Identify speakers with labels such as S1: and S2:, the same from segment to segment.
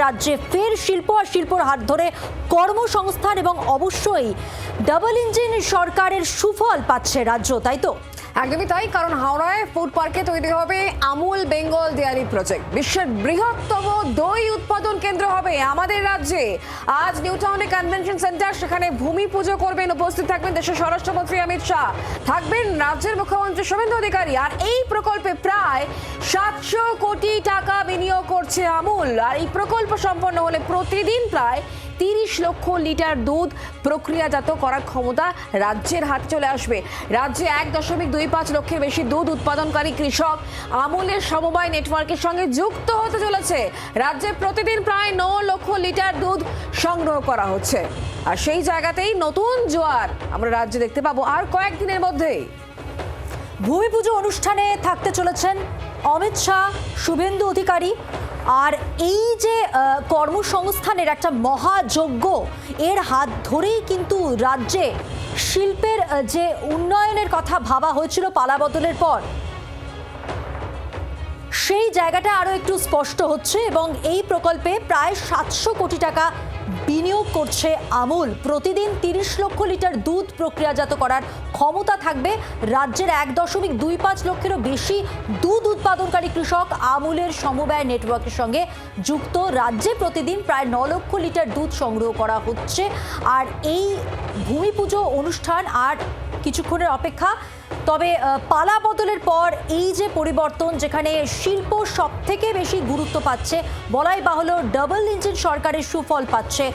S1: রাজ্যে ফের শিল্প আর শিল্পর হাত ধরে কর্মসংস্থান এবং অবশ্যই ডাবল ইঞ্জিন সরকারের সুফল পাচ্ছে রাজ্য, তাই তো?
S2: একদমই তাই, কারণ হাওড়ায় ফুড পার্কে তৈরি হবে আমুল বেঙ্গল ডেয়ারি প্রজেক্ট। বিশ্বের বৃহত্তম দই উৎপাদন কেন্দ্র হবে আমাদের রাজ্যে। আজ নিউ টাউনে কনভেনশন সেন্টার, সেখানে ভূমি পুজো করবেন, উপস্থিত থাকবেন দেশের স্বরাষ্ট্রমন্ত্রী অমিত শাহ, থাকবেন রাজ্যের মুখ্যমন্ত্রী শুভেন্দু অধিকারী। আর এই প্রকল্পে প্রায় 700 কোটি টাকা বিনিয়োগ করছে আমুল। আর এই প্রকল্প সম্পন্ন হলে প্রতিদিন প্রায় 30 লক্ষ লিটার দুধ প্রক্রিয়াজাত করার ক্ষমতা রাজ্যের হাতে চলে আসবে। রাজ্যে 1.25 লক্ষের বেশি দুধ উৎপাদনকারী কৃষক আমুলের সমবায় নেটওয়ার্কের সঙ্গে যুক্ত হতে চলেছে। রাজ্যে প্রতিদিন প্রায় 9 লক্ষ লিটার দুধ সংগ্রহ করা হচ্ছে। আর সেই জায়গাতেই নতুন জোয়ার আমরা রাজ্যে দেখতে পাবো আর কয়েকদিনের মধ্যেই।
S1: ভূমি পুজো অনুষ্ঠানে থাকতে চলেছেন অমিত শাহ, শুভেন্দু অধিকারী। আর এই যে কর্মসংস্থানের একটা মহাযজ্ঞ, এর হাত ধরেই কিন্তু রাজ্যে শিল্পের যে উন্নয়নের কথা ভাবা হয়েছিল পালাবদলের পর, সেই জায়গাটা আরও একটু স্পষ্ট হচ্ছে। এবং এই প্রকল্পে প্রায় 700 কোটি টাকা বিনিয়োগ করছে আমুল। প্রতিদিন 30 লক্ষ লিটার দুধ প্রক্রিয়াজাত করার ক্ষমতা থাকবে রাজ্যের। 1.25 লক্ষেরও বেশি দুধ উৎপাদনকারী কৃষক আমুলের সমবায় নেটওয়ার্কের সঙ্গে যুক্ত। রাজ্যে প্রতিদিন প্রায় 9 লক্ষ লিটার দুধ সংগ্রহ করা হচ্ছে। আর এই ভূমি পুজো অনুষ্ঠান আর কিছুক্ষণের অপেক্ষা। তবে পালা বদলের পর এই যে পরিবর্তন, যেখানে শিল্প সব থেকে বেশি গুরুত্ব পাচ্ছে, বলাই বাহুল্য ডাবল ইঞ্জিন সরকারের সুফল পাচ্ছে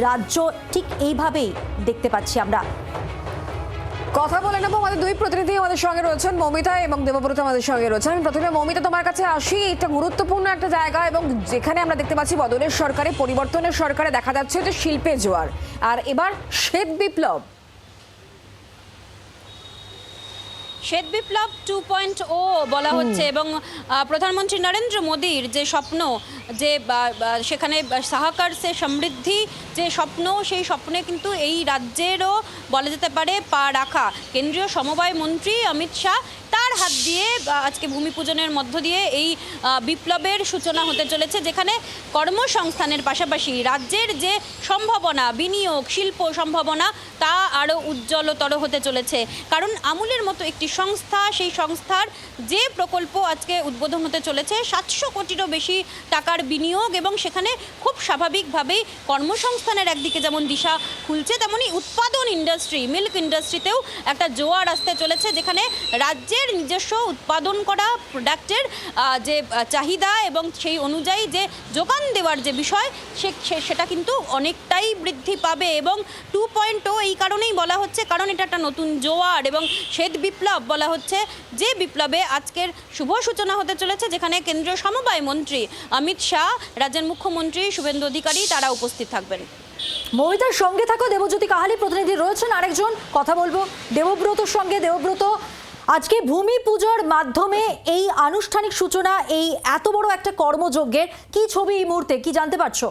S1: রাজ্য, ঠিক এইভাবেই দেখতে পাচ্ছি আমরা।
S2: কথা বলে নেবো, আমাদের দুই প্রতিনিধি আমাদের সঙ্গে রয়েছেন, মৌমিতা এবং দেবব্রত আমাদের সঙ্গে রয়েছেন। আমি প্রথমে মৌমিতা তোমার কাছে আসি। এটা গুরুত্বপূর্ণ একটা জায়গা, এবং যেখানে আমরা দেখতে পাচ্ছি বদলের সরকারে, পরিবর্তনের সরকারে দেখা যাচ্ছে যে শিল্পে জোয়ার, আর এবার শ্বেত বিপ্লব।
S3: শ্বেত বিপ্লব 2.0 বলা হচ্ছে। এবং প্রধানমন্ত্রী নরেন্দ্র মোদীর যে স্বপ্ন, যে সেখানে সাহাকার সে সমৃদ্ধি যে স্বপ্ন, সেই স্বপ্নে কিন্তু এই রাজ্যেরও বলা যেতে পারে পা রাখা। কেন্দ্রীয় সমবায় মন্ত্রী অমিত শাহ, তার হাত দিয়ে আজকে ভূমি পূজনের মধ্য দিয়ে এই বিপ্লবের সূচনা হতে চলেছে, যেখানে কর্মসংস্থানের পাশাপাশি রাজ্যের যে সম্ভাবনা, বিনিয়োগ, শিল্প সম্ভাবনা, তা আরও উজ্জ্বলতর হতে চলেছে। কারণ আমুলের মতো একটি সংস্থা, সেই সংস্থার যে প্রকল্প আজকে উদ্বোধন হতে চলেছে, 700 কোটিরও বেশি টাকার বিনিয়োগ, এবং সেখানে খুব স্বাভাবিকভাবেই কর্মসংস্থানের একদিকে যেমন দিশা খুলছে, তেমনি উৎপাদন ইন্ডাস্ট্রি, মিল্ক ইন্ডাস্ট্রিতেও একটা জোয়ার আসতে চলেছে, যেখানে রাজ্যের নিজস্ব উৎপাদন করা প্রোডাক্টের যে চাহিদা এবং সেই অনুযায়ী যে যোগান দেওয়ার যে বিষয়, সেটা কিন্তু অনেকটাই বৃদ্ধি পাবে। এবং 2.0 এই কারণেই বলা হচ্ছে, কারণ এটা একটা নতুন জোয়ার এবং শ্বেত বিপ্লব বলা হচ্ছে, যে বিপ্লবে আজকের শুভ সূচনা হতে চলেছে, যেখানে কেন্দ্রীয় সমবায় মন্ত্রী অমিত শাহ, রাজ্যের মুখ্যমন্ত্রী শুভেন্দু অধিকারী তারা উপস্থিত থাকবেন।
S1: মৌমিতার সঙ্গে থাকো দেবজ্যোতি কাহালি প্রতিনিধি রয়েছেন আরেকজন, কথা বলবো দেবব্রতর সঙ্গে। দেবব্রত, আজকে ভূমি পুজোর মাধ্যমে এই আনুষ্ঠানিক সূচনা, এই এত বড় একটা কর্মযজ্ঞের কি ছবি এই মুহূর্তে, কি জানতে পারছো?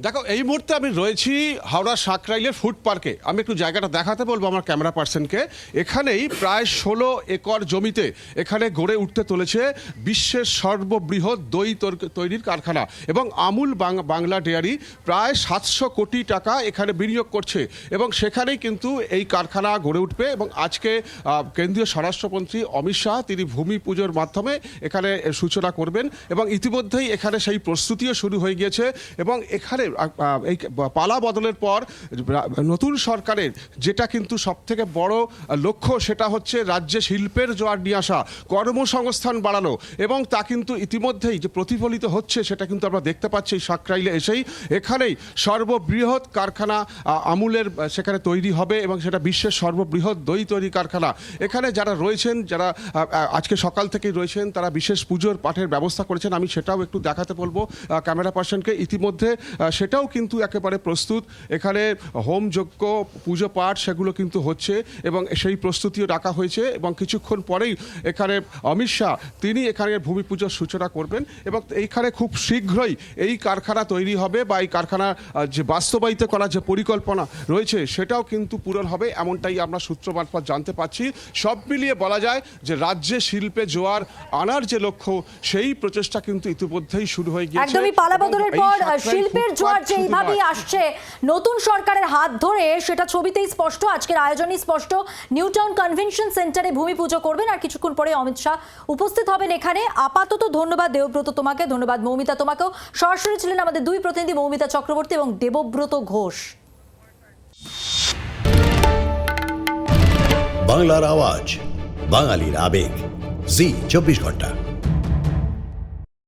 S4: দেখো, এই মুহূর্তে আমি রয়েছি হাওড়া সাকরাইলের ফুড পার্কে। আমি একটু জায়গাটা দেখাতে বলবো আমার ক্যামেরা পার্সনকে। এখানেই প্রায় 16 একর জমিতে এখানে গড়ে উঠতে চলেছে বিশ্বের সর্ববৃহৎ দই তৈরির কারখানা, এবং আমুল বাংলা ডেয়ারি প্রায় 700 কোটি টাকা এখানে বিনিয়োগ করছে, এবং সেখানেই কিন্তু এই কারখানা গড়ে উঠবে। এবং আজকে কেন্দ্রীয় স্বরাষ্ট্রমন্ত্রী অমিত শাহ, তিনি ভূমি পুজোর মাধ্যমে এখানে সূচনা করবেন, এবং ইতিমধ্যেই এখানে সেই প্রস্তুতিও শুরু হয়ে গিয়েছে। এবং এখানে এই পালা বদলের পর নতুন সরকারের যেটা কিন্তু সবথেকে বড় লক্ষ্য, সেটা হচ্ছে রাজ্যে শিল্পের জোয়ার নিয়ে আসা, কর্মসংস্থান বাড়ানো, এবং তা কিন্তু ইতিমধ্যেই যে প্রতিফলিত হচ্ছে সেটা কিন্তু আমরা দেখতে পাচ্ছি। সাকরাইলে এসেই এখানেই সর্ববৃহৎ কারখানা আমুলের সেখানে তৈরি হবে, এবং সেটা বিশ্বের সর্ববৃহৎ দই তৈরি কারখানা। এখানে যারা রয়েছেন, যারা আজকে সকাল থেকেই রয়েছেন, তারা বিশেষ পুজোর পাঠের ব্যবস্থা করেছেন। আমি সেটাও একটু দেখাতে বলবো ক্যামেরা পার্সনকে। ইতিমধ্যে সেটাও কিন্তু একেবারে প্রস্তুত। এখানে হোম যজ্ঞ পুজো পাঠ সেগুলো কিন্তু হচ্ছে এবং সেই প্রস্তুতিও রাখা হয়েছে এবং কিছুক্ষণ পরেই এখানে অমিত শাহ তিনি এখানে ভূমি পুজোর সূচনা করবেন এবং এইখানে খুব শীঘ্রই এই কারখানা তৈরি হবে বা এই কারখানা যে বাস্তবায়িত করার যে পরিকল্পনা রয়েছে সেটাও কিন্তু পূরণ হবে, এমনটাই আমরা সূত্র মারফত জানতে পারছি। সব মিলিয়ে বলা যায় যে রাজ্যে শিল্পে জোয়ার আনার যে লক্ষ্য সেই প্রচেষ্টা কিন্তু ইতিমধ্যেই শুরু হয়ে গিয়েছে।
S1: একদমই পালাবদলের
S4: এবং
S1: পর
S4: এই সাকরাইল
S1: শিল্পের
S4: ফুড
S1: জোয়ার
S4: পার্ক
S1: যে
S4: শুধু
S1: এইভাবেই
S4: নয়।
S1: আসছে নতুন সরকারের হাত ধরে, সেটা ছবিতেই স্পষ্ট, আজকের আয়োজনই স্পষ্ট। নিউ টাউন কনভেনশন সেন্টারে ভূমি পুজো করবেন আর কিছুক্ষণ পরে অমিত শাহ উপস্থিত হবেন এখানে। আপাতত ধন্যবাদ দেবব্রত তোমাকে, ধন্যবাদ মৌমিতা তোমাকেও। সরাসরি ছিলেন আমাদের দুই প্রতিনিধি মৌমিতা চক্রবর্তী এবং দেবব্রত ঘোষ।
S5: বাংলার আওয়াজ, বাঙালির আবেগ, জি 24 ঘন্টা।